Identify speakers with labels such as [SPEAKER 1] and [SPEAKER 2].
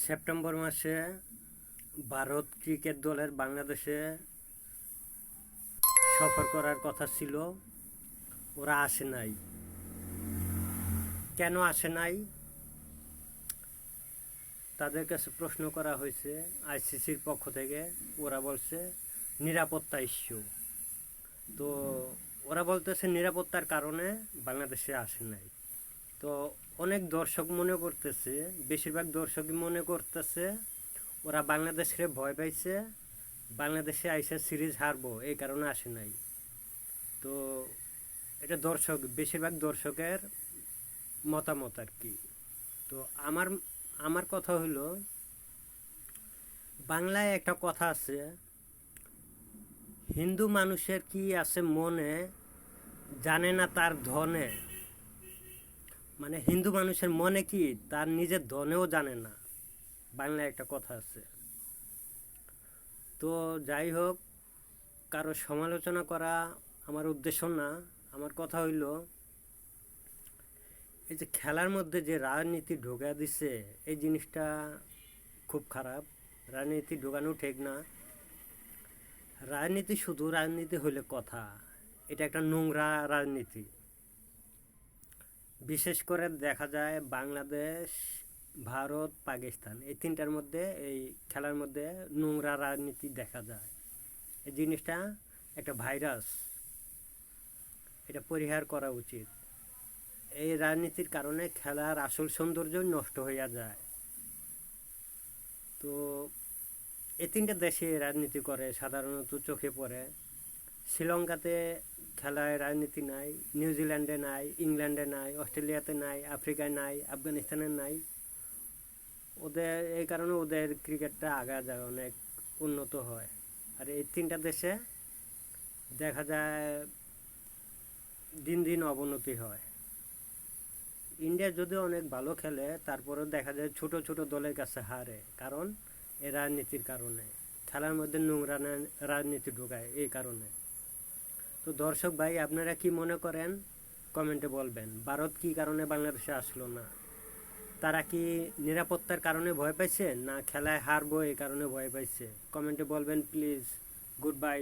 [SPEAKER 1] September মাসে Bharat cricket দলের বাংলাদেশে সফর করার কথা ছিল, ওরা আসে নাই। কেন আসে নাই তাদের কাছে প্রশ্ন করা হয়েছে আইসিসির পক্ষ থেকে। ওরা বলছে নিরাপত্তা ইস্যু। তো ওরা বলতেছে নিরাপত্তার কারণে বাংলাদেশে আসে নাই। তো অনেক দর্শক মনে করতেছে, বেশিরভাগ দর্শকই মনে করতেছে ওরা বাংলাদেশে ভয় পাইছে, বাংলাদেশে আইসা সিরিজ হারবো এই কারণে আসে নাই। তো এটা বেশিরভাগ দর্শকের মতামত আর কি। তো আমার আমার কথা হলো, বাংলায় একটা কথা আছে, হিন্দু মানুষের কি আছে মনে জানে না তার ধনে। মানে হিন্দু মানুষের মনে কি তার নিজের ধনেও জানে না, বাংলায় একটা কথা আছে। তো যাই হোক, কারো সমালোচনা করা আমার উদ্দেশ্য না। আমার কথা হইল, এই যে খেলার মধ্যে যে রাজনীতি ঢোকা দিছে, এই জিনিসটা খুব খারাপ। রাজনীতি ঢোকানো ঠিক না। রাজনীতি শুধু রাজনীতি হইলে কথা, এটা একটা নোংরা রাজনীতি। বিশেষ করে দেখা যায় বাংলাদেশ, ভারত, পাকিস্তান এই তিনটার মধ্যে, এই খেলার মধ্যে নোংরা রাজনীতি দেখা যায়। এই জিনিসটা একটা ভাইরাস, এটা পরিহার করা উচিত। এই রাজনীতির কারণে খেলার আসল সৌন্দর্য নষ্ট হইয়া যায়। তো এই তিনটা দেশে রাজনীতি করে সাধারণত চোখে পড়ে। শ্রীলঙ্কাতে খেলায় রাজনীতি নাই, নিউজিল্যান্ডে নাই, ইংল্যান্ডে নাই, অস্ট্রেলিয়াতে নাই, আফ্রিকায় নাই, আফগানিস্তানে নাই। ওদের এই কারণে ওদের ক্রিকেটটা আগা যায়, অনেক উন্নত হয়। আর এই তিনটা দেশে দেখা যায় দিন দিন অবনতি হয়। ইন্ডিয়া যদিও অনেক ভালো খেলে, তারপরেও দেখা যায় ছোট ছোট দলের কাছে হারে, কারণ এই রাজনীতির কারণে। খেলার মধ্যে নোংরা রাজনীতি ঢোকায় এই কারণে। তো দর্শক ভাই, আপনারা কি মনে করেন কমেন্টে বলবেন। ভারত কি কারণে বাংলাদেশে আসলো না? তারা কি নিরাপত্তার কারণে ভয় পাইছে, না খেলায় হারবো এই কারণে ভয় পাইছে? কমেন্টে বলবেন প্লিজ। Good bye.